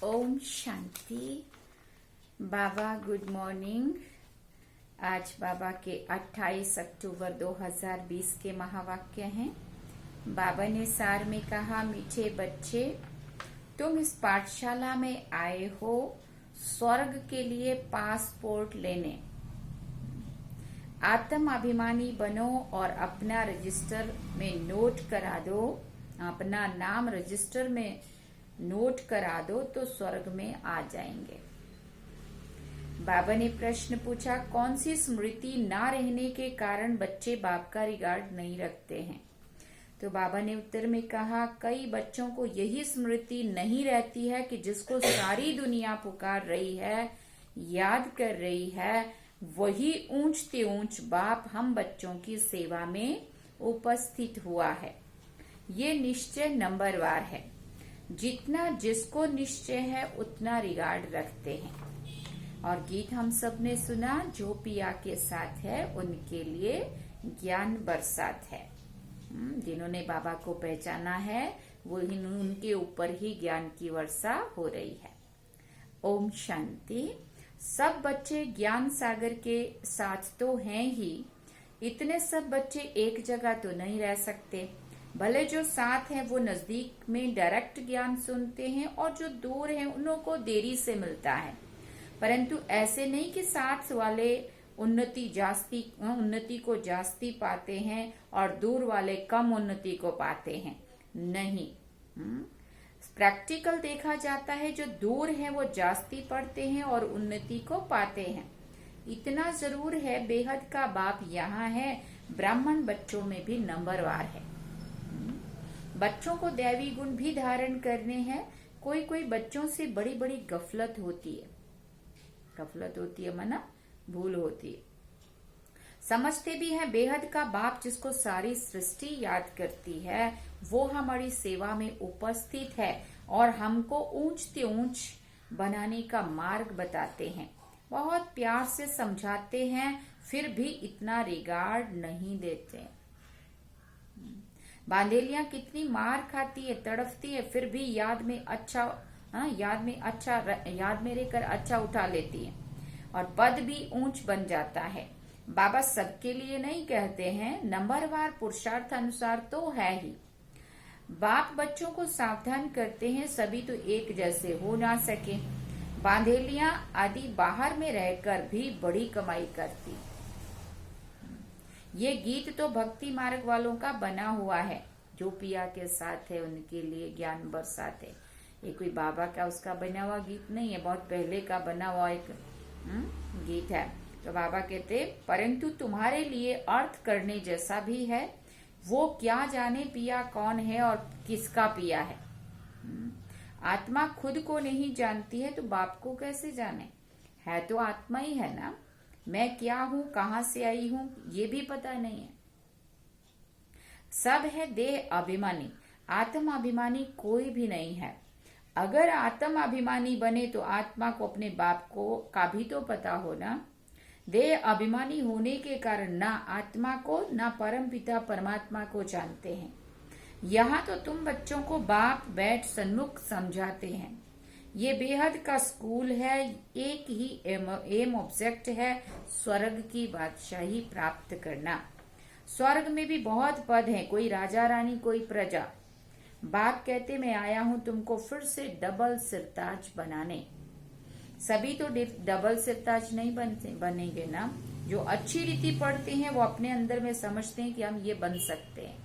ओम शांति। बाबा good morning. आज बाबा के 28 अक्टूबर 2020 के महावाक्य हैं। बाबा ने सार में कहा, मीठे बच्चे, तुम इस पाठशाला में आए हो स्वर्ग के लिए पासपोर्ट लेने। आत्म अभिमानी बनो और अपना रजिस्टर में नोट करा दो, अपना नाम रजिस्टर में नोट करा दो तो स्वर्ग में आ जाएंगे। बाबा ने प्रश्न पूछा, कौन सी स्मृति ना रहने के कारण बच्चे बाप का रिगार्ड नहीं रखते हैं? तो बाबा ने उत्तर में कहा, कई बच्चों को यही स्मृति नहीं रहती है कि जिसको सारी दुनिया पुकार रही है, याद कर रही है, वही ऊंचते ऊंच बाप हम बच्चों की सेवा में उपस्थित हुआ है। ये निश्चय नंबरवार है। जितना जिसको निश्चय है उतना रिगार्ड रखते हैं। और गीत हम सब ने सुना, जो पिया के साथ है उनके लिए ज्ञान बरसात है। जिन्होंने बाबा को पहचाना है वो उनके ऊपर ही ज्ञान की वर्षा हो रही है। ओम शांति। सब बच्चे ज्ञान सागर के साथ तो हैं ही, इतने सब बच्चे एक जगह तो नहीं रह सकते। भले जो साथ हैं वो नजदीक में डायरेक्ट ज्ञान सुनते हैं और जो दूर हैं उन्हों को देरी से मिलता है। परंतु ऐसे नहीं कि साथ वाले उन्नति को जास्ती पाते हैं और दूर वाले कम उन्नति को पाते हैं। नहीं, प्रैक्टिकल देखा जाता है, जो दूर है वो जास्ती पढ़ते हैं और उन्नति को पाते हैं। इतना जरूर है, बेहद का बाप यहाँ है, ब्राह्मण बच्चों में भी नंबरवार है। बच्चों को दैवी गुण भी धारण करने हैं। कोई कोई बच्चों से बड़ी बड़ी गफलत होती है मना भूल होती है। समझते भी हैं बेहद का बाप जिसको सारी सृष्टि याद करती है, वो हमारी सेवा में उपस्थित है और हमको ऊंचते ऊंच बनाने का मार्ग बताते हैं। बहुत प्यार से समझाते हैं, फिर भी इतना रिगार्ड नहीं देते। बांदेलियां कितनी मार खाती है, तड़फती है, फिर भी याद में रहकर अच्छा उठा लेती है और पद भी ऊंच बन जाता है। बाबा सबके लिए नहीं कहते हैं, नंबरवार पुरुषार्थ अनुसार तो है ही। बाप बच्चों को सावधान करते हैं, सभी तो एक जैसे हो ना सके। बांधेलियां आदि बाहर में रहकर भी बड़ी कमाई करती। ये गीत तो भक्ति मार्ग वालों का बना हुआ है, जो पिया के साथ है उनके लिए ज्ञान बरसात है। ये कोई बाबा का उसका बना हुआ गीत नहीं है, बहुत पहले का बना हुआ एक गीत है। तो बाबा कहते, परंतु तुम्हारे लिए अर्थ करने जैसा भी है। वो क्या जाने पिया कौन है और किसका पिया है। आत्मा खुद को नहीं जानती है तो बाप को कैसे जाने? है तो आत्मा ही है ना। मैं क्या हूँ, कहाँ से आई हूँ, ये भी पता नहीं है। सब है देह अभिमानी, आत्म अभिमानी कोई भी नहीं है। अगर आत्म अभिमानी बने तो आत्मा को अपने बाप को का भी तो पता हो ना। देह अभिमानी होने के कारण ना आत्मा को ना परम पिता परमात्मा को जानते हैं। यहाँ तो तुम बच्चों को बाप बैठ सन्मुख समझाते हैं। ये बेहद का स्कूल है, एक ही एम ऑब्जेक्ट है, स्वर्ग की बादशाही प्राप्त करना। स्वर्ग में भी बहुत पद हैं, कोई राजा रानी कोई प्रजा। बाप कहते, मैं आया हूं तुमको फिर से डबल सिरताज बनाने। सभी तो डबल सिरताज नहीं बनेंगे ना। जो अच्छी रीति पढ़ते हैं वो अपने अंदर में समझते हैं कि हम ये बन सकते हैं।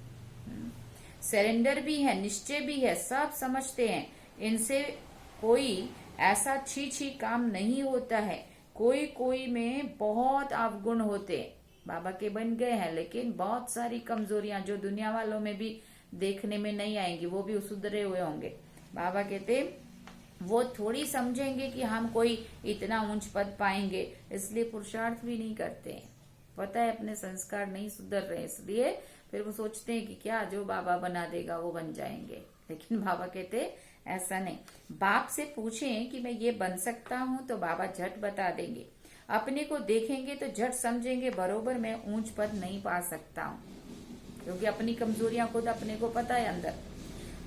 सरेंडर भी है, निश्चय भी है, सब समझते हैं। इनसे कोई ऐसा छी काम नहीं होता है। कोई कोई में बहुत अवगुण होते, बाबा के बन गए हैं, लेकिन बहुत सारी कमजोरियां जो दुनिया वालों में भी देखने में नहीं आएंगी, वो भी सुधरे हुए होंगे। बाबा कहते वो थोड़ी समझेंगे कि हम कोई इतना ऊंच पद पाएंगे, इसलिए पुरुषार्थ भी नहीं करते हैं। पता है अपने संस्कार नहीं सुधर रहे, इसलिए फिर वो सोचते हैं कि क्या जो बाबा बना देगा वो बन जाएंगे। लेकिन बाबा कहते ऐसा नहीं। बाप से पूछें कि मैं ये बन सकता हूँ तो बाबा झट बता देंगे। अपने को देखेंगे तो झट समझेंगे बरोबर मैं ऊंच पद नहीं पा सकता हूँ, क्योंकि अपनी कमजोरियां खुद अपने को पता है अंदर।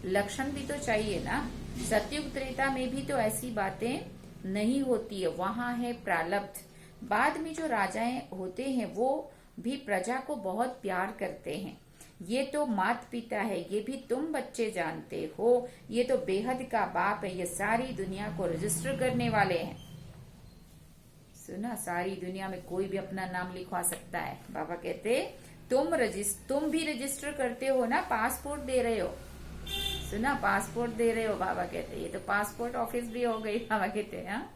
लक्षण भी तो चाहिए ना। सतयुग त्रेता में भी तो ऐसी बातें नहीं होती है, वहां है प्रारब्ध। बाद में जो राजाएं होते हैं वो भी प्रजा को बहुत प्यार करते हैं। ये तो माता पिता है, ये भी तुम बच्चे जानते हो। ये तो बेहद का बाप है, ये सारी दुनिया को रजिस्टर करने वाले हैं। सुना, सारी दुनिया में कोई भी अपना नाम लिखवा सकता है। बाबा कहते तुम भी रजिस्टर करते हो ना, पासपोर्ट दे रहे हो। सुना, पासपोर्ट दे रहे हो। बाबा कहते ये तो पासपोर्ट ऑफिस भी हो गई। बाबा कहते हैं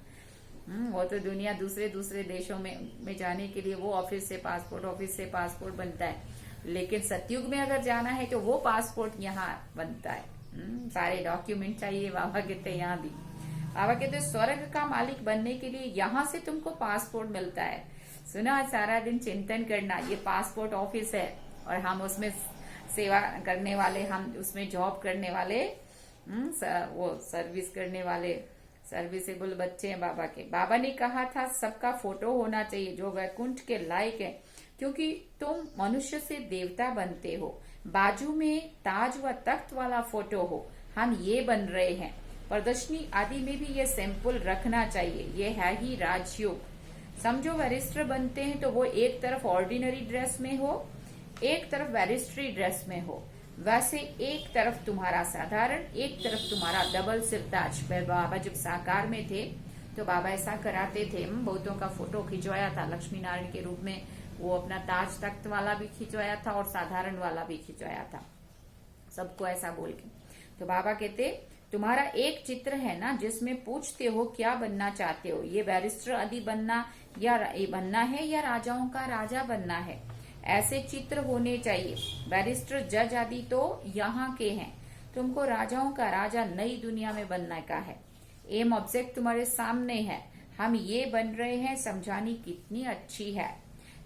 वो तो दुनिया दूसरे दूसरे देशों में जाने के लिए वो ऑफिस से पासपोर्ट बनता है, लेकिन सतयुग में अगर जाना है तो वो पासपोर्ट यहाँ बनता है। सारे डॉक्यूमेंट चाहिए। बाबा कहते हैं यहाँ भी, बाबा कहते स्वर्ग का मालिक बनने के लिए यहाँ से तुमको पासपोर्ट मिलता है। सुना, सारा दिन चिंतन करना, ये पासपोर्ट ऑफिस है और हम उसमें सेवा करने वाले, हम उसमें जॉब करने वाले, वो सर्विस करने वाले सर्विसेबल बच्चे हैं बाबा के। बाबा ने कहा था सबका फोटो होना चाहिए जो वैकुंठ के लायक है, क्योंकि तुम मनुष्य से देवता बनते हो। बाजू में ताज व तख्त वाला फोटो हो, हम ये बन रहे हैं। प्रदर्शनी आदि में भी ये सैंपल रखना चाहिए। ये है ही राजयोग। समझो वरिष्ठ बनते हैं तो वो एक तरफ ऑर्डिनरी ड्रेस में हो, एक तरफ वैरिस्ट्री ड्रेस में हो। वैसे एक तरफ तुम्हारा साधारण, एक तरफ तुम्हारा डबल सिरताज। बाबा जब साकार में थे तो बाबा ऐसा कराते थे, बहुतों का फोटो खिंचवाया था लक्ष्मी नारायण के रूप में। वो अपना ताज तख्त वाला भी खिंचवाया था और साधारण वाला भी खिंचवाया था, सबको ऐसा बोल के। तो बाबा कहते तुम्हारा एक चित्र है ना जिसमें पूछते हो क्या बनना चाहते हो, ये बैरिस्टर आदि बनना है या राजाओं का राजा बनना है। ऐसे चित्र होने चाहिए। बैरिस्टर जज आदि तो यहाँ के हैं, तुमको राजाओं का राजा नई दुनिया में बनने का है। एम ऑब्जेक्ट तुम्हारे सामने है, हम ये बन रहे हैं। समझानी कितनी अच्छी है।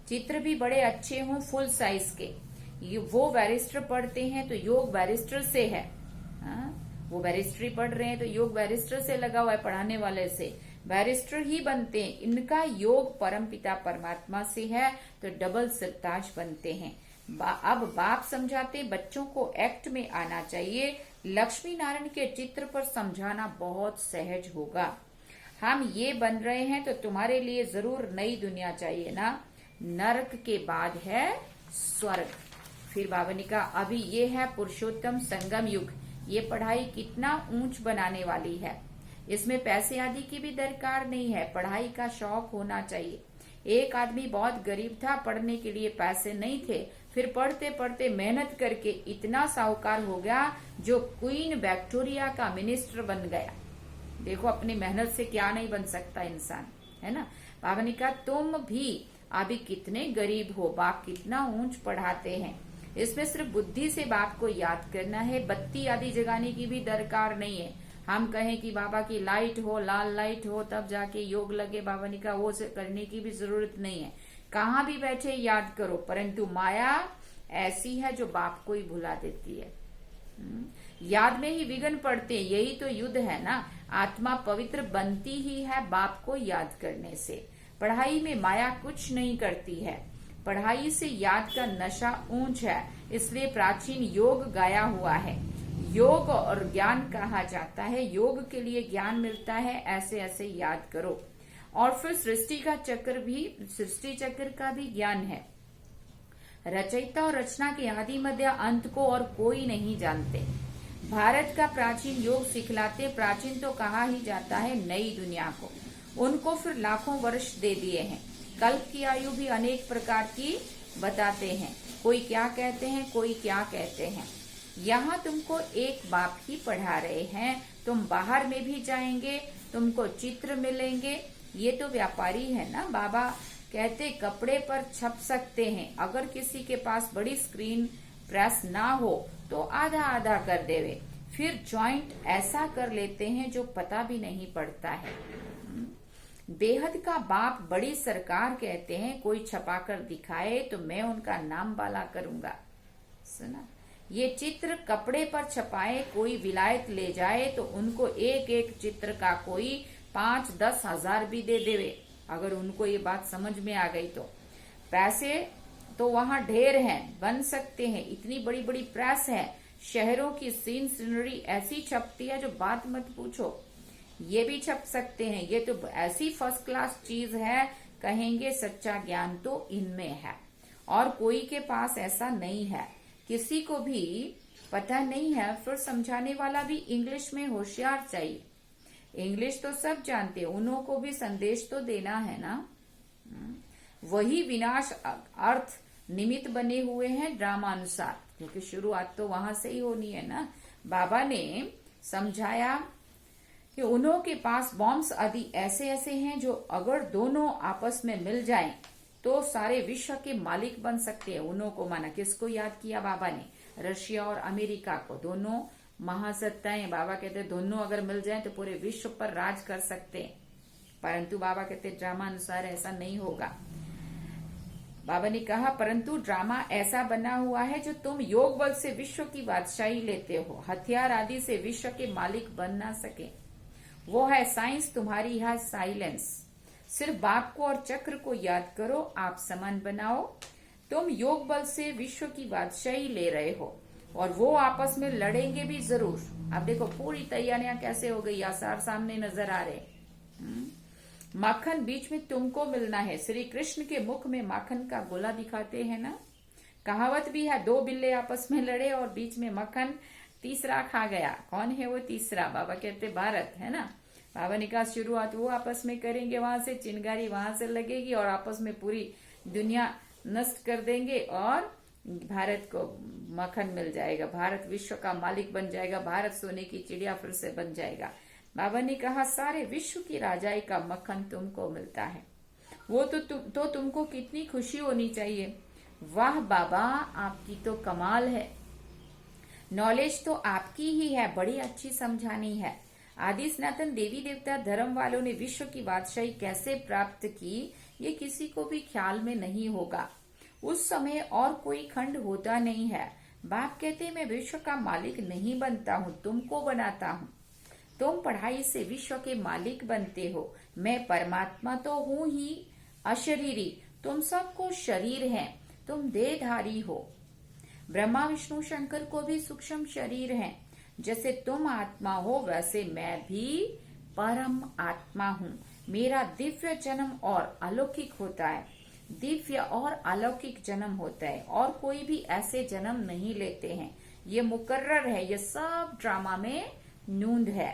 चित्र भी बड़े अच्छे हों, फुल साइज के। वो बैरिस्टर पढ़ते हैं तो योग बैरिस्टर से है। वो बैरिस्ट्री पढ़ रहे हैं तो योग बैरिस्टर से लगा हुआ है, पढ़ाने वाले से। बैरिस्टर ही बनते हैं। इनका योग परमपिता परमात्मा से है तो डबल सिरताज बनते हैं। अब बाप समझाते बच्चों को एक्ट में आना चाहिए। लक्ष्मी नारायण के चित्र पर समझाना बहुत सहज होगा। हम ये बन रहे हैं तो तुम्हारे लिए जरूर नई दुनिया चाहिए ना। नरक के बाद है स्वर्ग। फिर बाबा ने कहा अभी ये है पुरुषोत्तम संगम युग। ये पढ़ाई कितना ऊंच बनाने वाली है। इसमें पैसे आदि की भी दरकार नहीं है, पढ़ाई का शौक होना चाहिए। एक आदमी बहुत गरीब था, पढ़ने के लिए पैसे नहीं थे, फिर पढ़ते पढ़ते मेहनत करके इतना साहूकार हो गया जो क्वीन विक्टोरिया का मिनिस्टर बन गया। देखो अपनी मेहनत से क्या नहीं बन सकता इंसान, है ना। बाबा ने कहा तुम भी अभी कितने गरीब हो, बाप कितना ऊंच पढ़ाते हैं। इसमें सिर्फ बुद्धि से बाप को याद करना है, बत्ती आदि जगाने की भी दरकार नहीं है। हम कहें कि बाबा की लाइट हो, लाल लाइट हो, तब जाके योग लगे, बाबा ने कहा वो करने की भी जरूरत नहीं है। कहाँ भी बैठे याद करो, परंतु माया ऐसी है जो बाप को ही भुला देती है। याद में ही विघ्न पड़ते हैं, यही तो युद्ध है ना। आत्मा पवित्र बनती ही है बाप को याद करने से। पढ़ाई में माया कुछ नहीं करती है। पढ़ाई से याद का नशा ऊंच है, इसलिए प्राचीन योग गाया हुआ है। योग और ज्ञान कहा जाता है। योग के लिए ज्ञान मिलता है, ऐसे ऐसे याद करो। और फिर सृष्टि चक्र का भी ज्ञान है। रचयिता और रचना के आदि मध्य अंत को और कोई नहीं जानते। भारत का प्राचीन योग सिखलाते, प्राचीन तो कहा ही जाता है नई दुनिया को। उनको फिर लाखों वर्ष दे दिए हैं। कल्प की आयु भी अनेक प्रकार की बताते हैं। कोई क्या कहते हैं, कोई क्या कहते हैं। यहाँ तुमको एक बाप ही पढ़ा रहे हैं। तुम बाहर में भी जाएंगे, तुमको चित्र मिलेंगे। ये तो व्यापारी है ना। बाबा कहते कपड़े पर छप सकते हैं। अगर किसी के पास बड़ी स्क्रीन प्रेस ना हो तो आधा आधा कर देवे। फिर जॉइंट ऐसा कर लेते हैं जो पता भी नहीं पड़ता है। बेहद का बाप बड़ी सरकार कहते हैं, कोई छपाकर दिखाए तो मैं उनका नाम वाला करूंगा। सुना, ये चित्र कपड़े पर छपाए, कोई विलायत ले जाए तो उनको एक एक चित्र का कोई 5-10 हजार भी दे देवे। अगर उनको ये बात समझ में आ गई तो पैसे तो वहां ढेर हैं, बन सकते हैं। इतनी बड़ी बड़ी प्रेस है, शहरों की सीनरी ऐसी छपती है जो बात मत पूछो। ये भी छप सकते हैं, ये तो ऐसी फर्स्ट क्लास चीज है, कहेंगे सच्चा ज्ञान तो इनमें है। और कोई के पास ऐसा नहीं है, किसी को भी पता नहीं है, फिर समझाने वाला भी इंग्लिश में होशियार चाहिए। इंग्लिश तो सब जानते हैं, उन्हों को भी संदेश तो देना है ना। वही विनाश अर्थ निमित्त बने हुए हैं ड्रामानुसार, क्योंकि शुरुआत तो वहां से ही होनी है ना। बाबा ने समझाया कि उन्हों के पास बॉम्ब्स आदि ऐसे ऐसे हैं जो अगर दोनों आपस में मिल जाएं तो सारे विश्व के मालिक बन सकते हैं। उन्हों को माना, किसको याद किया बाबा ने? रशिया और अमेरिका को, दोनों महासत्ताएं। बाबा कहते दोनों अगर मिल जाएं तो पूरे विश्व पर राज कर सकते हैं। परंतु बाबा कहते ड्रामा अनुसार ऐसा नहीं होगा। बाबा ने कहा परंतु ड्रामा ऐसा बना हुआ है जो तुम योग बल से विश्व की बादशाही लेते हो, हथियार आदि से विश्व के मालिक बन ना सके। वो है साइंस, तुम्हारी है साइलेंस। सिर्फ बाप को और चक्र को याद करो, आप समान बनाओ। तुम योग बल से विश्व की बादशाही ले रहे हो और वो आपस में लड़ेंगे भी जरूर। अब देखो पूरी तैयारियां कैसे हो गई, आसार सामने नजर आ रहे। माखन बीच में तुमको मिलना है। श्री कृष्ण के मुख में माखन का गोला दिखाते हैं ना। कहावत भी है, दो बिल्ले आपस में लड़े और बीच में मक्खन, तीसरा खा गया। कौन है वो तीसरा? बाबा कहते भारत, है ना। बाबा ने कहा शुरुआत वो आपस में करेंगे, वहां से चिंगारी वहां से लगेगी और आपस में पूरी दुनिया नष्ट कर देंगे और भारत को मक्खन मिल जाएगा। भारत विश्व का मालिक बन जाएगा, भारत सोने की चिड़िया फिर से बन जाएगा। बाबा ने कहा सारे विश्व की राजाई का मक्खन तुमको मिलता है। वो तो तुमको कितनी खुशी होनी चाहिए। वाह बाबा, आपकी तो कमाल है। नॉलेज तो आपकी ही है, बड़ी अच्छी समझानी है। आदि सनातन देवी देवता धर्म वालों ने विश्व की बादशाही कैसे प्राप्त की, ये किसी को भी ख्याल में नहीं होगा। उस समय और कोई खंड होता नहीं है। बाप कहते मैं विश्व का मालिक नहीं बनता हूँ, तुमको बनाता हूँ। तुम पढ़ाई से विश्व के मालिक बनते हो। मैं परमात्मा तो हूँ ही अशरीरी, तुम सबको शरीर है, तुम देहधारी हो। ब्रह्मा विष्णु शंकर को भी सूक्ष्म शरीर है। जैसे तुम आत्मा हो वैसे मैं भी परम आत्मा हूँ। मेरा दिव्य जन्म और अलौकिक होता है, दिव्य और अलौकिक जन्म होता है और कोई भी ऐसे जन्म नहीं लेते हैं। ये मुकर्रर है, ये सब ड्रामा में नूंद है।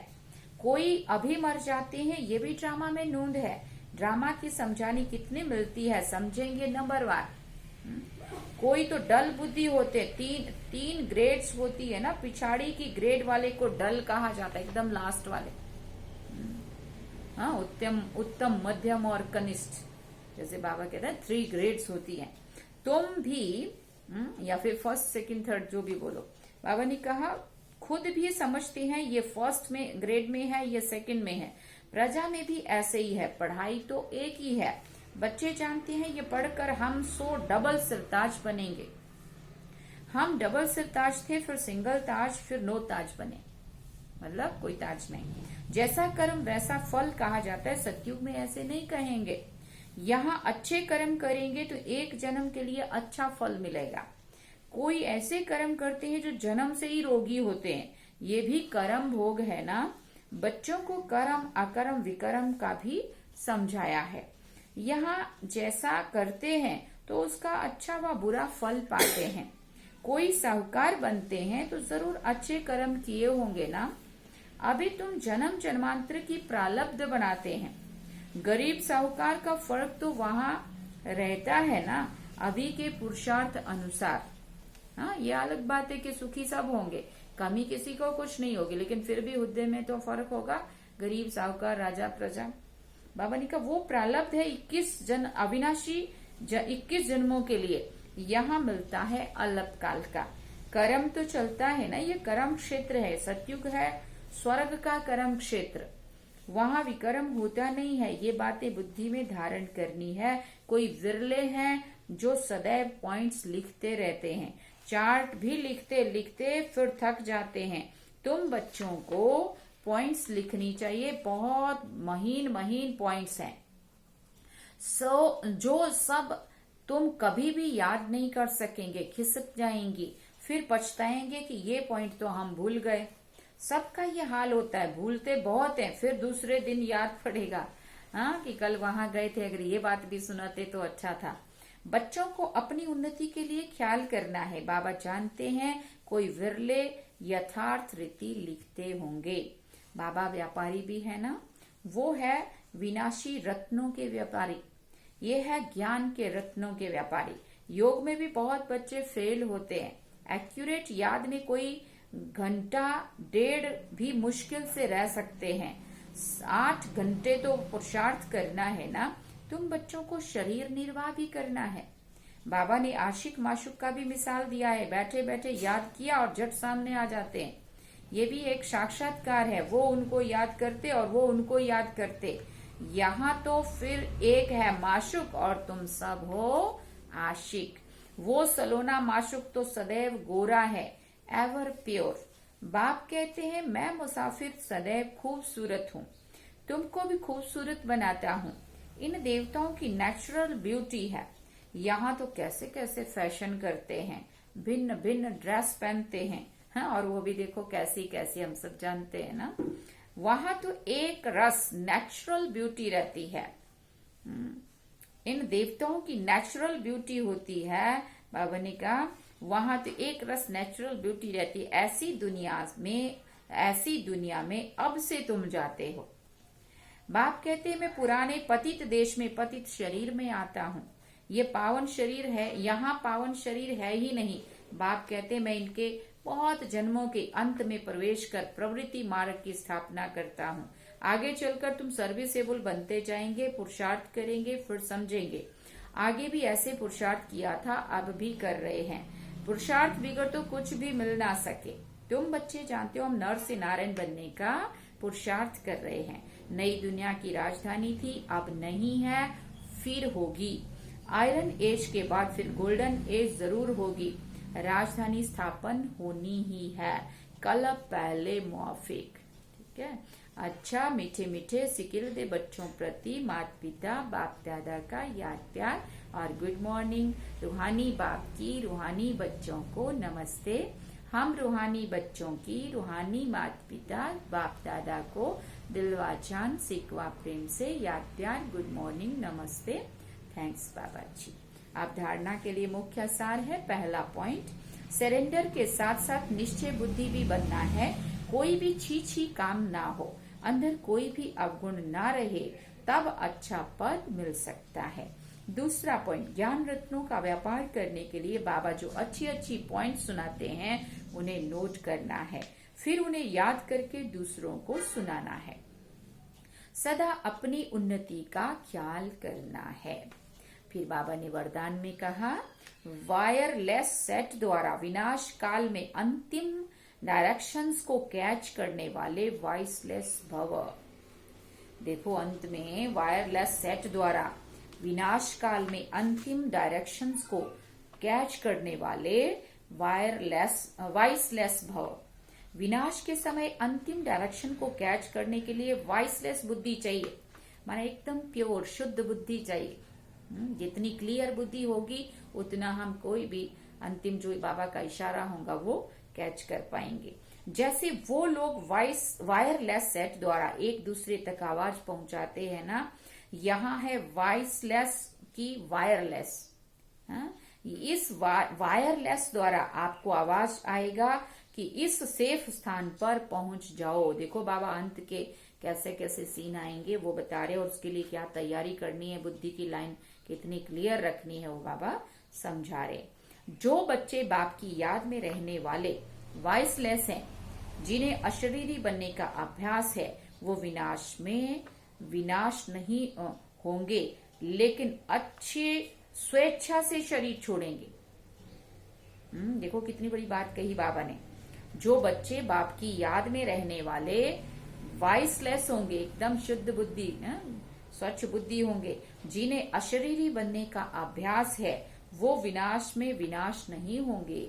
कोई अभी मर जाते हैं, ये भी ड्रामा में नूंद है। ड्रामा की समझानी कितनी मिलती है, समझेंगे नंबरवार। कोई तो डल बुद्धि होते, तीन ग्रेड्स होती है ना। पिछाड़ी की ग्रेड वाले को डल कहा जाता है, एकदम लास्ट वाले। हाँ, उत्तम मध्यम और कनिष्ठ, जैसे बाबा कहते हैं 3 ग्रेड्स होती हैं। तुम भी या फिर फर्स्ट सेकंड थर्ड जो भी बोलो। बाबा ने कहा खुद भी समझते हैं ये फर्स्ट में ग्रेड में है, ये सेकंड में है। प्रजा में भी ऐसे ही है, पढ़ाई तो एक ही है। बच्चे जानते हैं ये पढ़कर हम 100 डबल सिरताज बनेंगे। हम डबल सिरताज थे, फिर सिंगल ताज, फिर 9 ताज बने, मतलब कोई ताज नहीं। जैसा कर्म वैसा फल कहा जाता है। सतयुग में ऐसे नहीं कहेंगे। यहाँ अच्छे कर्म करेंगे तो एक जन्म के लिए अच्छा फल मिलेगा। कोई ऐसे कर्म करते हैं जो जन्म से ही रोगी होते हैं, ये भी कर्म भोग है ना। बच्चों को कर्म अकर्म विकर्म का भी समझाया है। यहाँ जैसा करते हैं तो उसका अच्छा व बुरा फल पाते हैं। कोई साहूकार बनते हैं तो जरूर अच्छे कर्म किए होंगे ना। अभी तुम जन्म जन्मांतर की प्रारब्ध बनाते हैं। गरीब साहूकार का फर्क तो वहां रहता है ना, अभी के पुरुषार्थ अनुसार। हाँ, ये अलग बात है कि सुखी सब होंगे, कमी किसी को कुछ नहीं होगी, लेकिन फिर भी हुद्दे में तो फर्क होगा, गरीब साहूकार राजा प्रजा। बाबा ने कहा वो प्रारब्ध है 21 अविनाशी 21 जन्मों के लिए, यहाँ मिलता है अल्पकाल का। कर्म तो चलता है ना, ये कर्म क्षेत्र है। सतयुग है स्वर्ग का कर्म क्षेत्र, वहां विकर्म होता नहीं है। ये बातें बुद्धि में धारण करनी है। कोई विरले हैं जो सदैव पॉइंट्स लिखते रहते हैं, चार्ट भी लिखते लिखते फिर थक जाते हैं। तुम बच्चों को पॉइंट्स लिखनी चाहिए, बहुत महीन महीन पॉइंट्स हैं। जो सब तुम कभी भी याद नहीं कर सकेंगे, खिसक जाएंगी, फिर पछताएंगे कि ये पॉइंट तो हम भूल गए। सबका ये हाल होता है, भूलते बहुत हैं, फिर दूसरे दिन याद पड़ेगा हाँ कि कल वहां गए थे, अगर ये बात भी सुनाते तो अच्छा था। बच्चों को अपनी उन्नति के लिए ख्याल करना है। बाबा जानते हैं कोई विरले यथार्थ रीति लिखते होंगे। बाबा व्यापारी भी है ना, वो है विनाशी रत्नों के व्यापारी, ये है ज्ञान के रत्नों के व्यापारी। योग में भी बहुत बच्चे फेल होते हैं। एक्यूरेट याद में कोई घंटा डेढ़ भी मुश्किल से रह सकते हैं। 8 घंटे तो पुरुषार्थ करना है ना, तुम बच्चों को शरीर निर्वाह भी करना है। बाबा ने आशिक माशुक का भी मिसाल दिया है, बैठे बैठे याद किया और झट सामने आ जाते हैं। ये भी एक साक्षात्कार है, वो उनको याद करते और वो उनको याद करते। यहाँ तो फिर एक है माशुक और तुम सब हो आशिक। वो सलोना माशुक तो सदैव गोरा है, एवर प्योर। बाप कहते हैं मैं मुसाफिर सदैव खूबसूरत हूँ, तुमको भी खूबसूरत बनाता हूँ। इन देवताओं की नेचुरल ब्यूटी है। यहाँ तो कैसे कैसे फैशन करते हैं, भिन्न भिन्न ड्रेस पहनते हैं हाँ, और वो भी देखो कैसी कैसी, हम सब जानते हैं ना। वहां तो एक रस नेचुरल ब्यूटी रहती है। इन देवताओं की नेचुरल ब्यूटी होती है। बाबा ने कहा वहां तो एक रस नेचुरल ब्यूटी रहती है। ऐसी दुनिया में अब से तुम जाते हो। बाप कहते हैं मैं पुराने पतित देश में पतित शरीर में आता हूँ। ये पावन शरीर है, यहाँ पावन शरीर है ही नहीं। बाप कहते मैं इनके बहुत जन्मों के अंत में प्रवेश कर प्रवृत्ति मार्ग की स्थापना करता हूँ। आगे चलकर तुम सर्विसेबल बनते जाएंगे, पुरुषार्थ करेंगे, फिर समझेंगे। आगे भी ऐसे पुरुषार्थ किया था, अब भी कर रहे हैं। पुरुषार्थ बिगड़ तो कुछ भी मिल ना सके। तुम बच्चे जानते हो हम नर से नारायण बनने का पुरुषार्थ कर रहे हैं। नई दुनिया की राजधानी थी, अब नहीं है, फिर होगी। आयरन एज के बाद फिर गोल्डन एज जरूर होगी। राजधानी स्थापन होनी ही है, कल पहले मुआफिक। ठीक है। अच्छा, मीठे मीठे सिकिल दे बच्चों प्रति माता पिता बाप दादा का याद प्यार और गुड मॉर्निंग। रूहानी बाप की रूहानी बच्चों को नमस्ते। हम रूहानी बच्चों की रूहानी माता पिता बाप दादा को दिलवा जान सिकवा प्रेम से याद प्यार, गुड मॉर्निंग, नमस्ते, थैंक्स बाबा जी। आप धारणा के लिए मुख्य सार है। पहला पॉइंट, सरेंडर के साथ साथ निश्चय बुद्धि भी बनना है। कोई भी छी काम ना हो, अंदर कोई भी अवगुण ना रहे, तब अच्छा पद मिल सकता है। दूसरा पॉइंट, ज्ञान रत्नों का व्यापार करने के लिए बाबा जो अच्छी अच्छी पॉइंट सुनाते हैं उन्हें नोट करना है, फिर उन्हें याद करके दूसरों को सुनाना है। सदा अपनी उन्नति का ख्याल करना है। फिर बाबा ने वरदान में कहा, वायरलेस सेट द्वारा विनाश काल में अंतिम डायरेक्शंस को कैच करने वाले वॉइसलेस भव। देखो अंत में वायरलेस सेट द्वारा विनाश काल में अंतिम डायरेक्शंस को कैच करने वाले वॉइसलेस भव। विनाश के समय अंतिम डायरेक्शन को कैच करने के लिए वॉइसलेस बुद्धि चाहिए, माना एकदम प्योर शुद्ध बुद्धि चाहिए। जितनी क्लियर बुद्धि होगी उतना हम कोई भी अंतिम जो बाबा का इशारा होगा वो कैच कर पाएंगे। जैसे वो लोग वायरलेस सेट द्वारा एक दूसरे तक आवाज पहुंचाते हैं ना, यहाँ है वॉइसलेस की वायरलेस। इस वायरलेस द्वारा आपको आवाज आएगा कि इस सेफ स्थान पर पहुंच जाओ। देखो बाबा अंत के कैसे कैसे सीन आएंगे वो बता रहे, और उसके लिए क्या तैयारी करनी है, बुद्धि की लाइन कितनी क्लियर रखनी है वो बाबा समझा रहे। जो बच्चे बाप की याद में रहने वाले वॉइसलेस हैं, जिन्हें अशरीरी बनने का अभ्यास है, वो विनाश में विनाश नहीं होंगे, लेकिन अच्छे स्वेच्छा से शरीर छोड़ेंगे। देखो कितनी बड़ी बात कही बाबा ने। जो बच्चे बाप की याद में रहने वाले वॉइसलेस होंगे, एकदम शुद्ध बुद्धि स्वच्छ बुद्धि होंगे, जिन्हें अशरीरी बनने का अभ्यास है, वो विनाश में विनाश नहीं होंगे।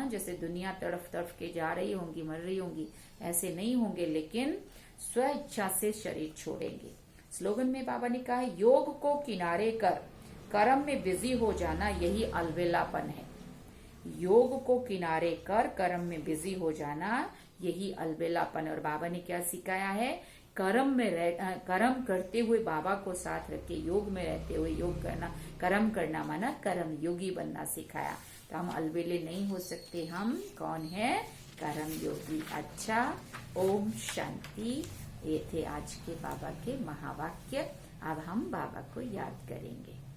जैसे दुनिया तड़फ तड़फ के जा रही होंगी, मर रही होंगी, ऐसे नहीं होंगे, लेकिन स्व इच्छा से शरीर छोड़ेंगे। स्लोगन में बाबा ने कहा, योग को किनारे कर कर्म में बिजी हो जाना यही अलबेलापन है। योग को किनारे कर कर्म में बिजी हो जाना, यही अलबेलापन। और बाबा ने क्या सिखाया है? कर्म करते हुए बाबा को साथ रख के योग में रहते हुए योग करना, कर्म करना माना कर्म योगी बनना सिखाया। तो हम अलबेले नहीं हो सकते, हम कौन है? कर्म योगी। अच्छा, ओम शांति। ये थे आज के बाबा के महावाक्य। अब हम बाबा को याद करेंगे।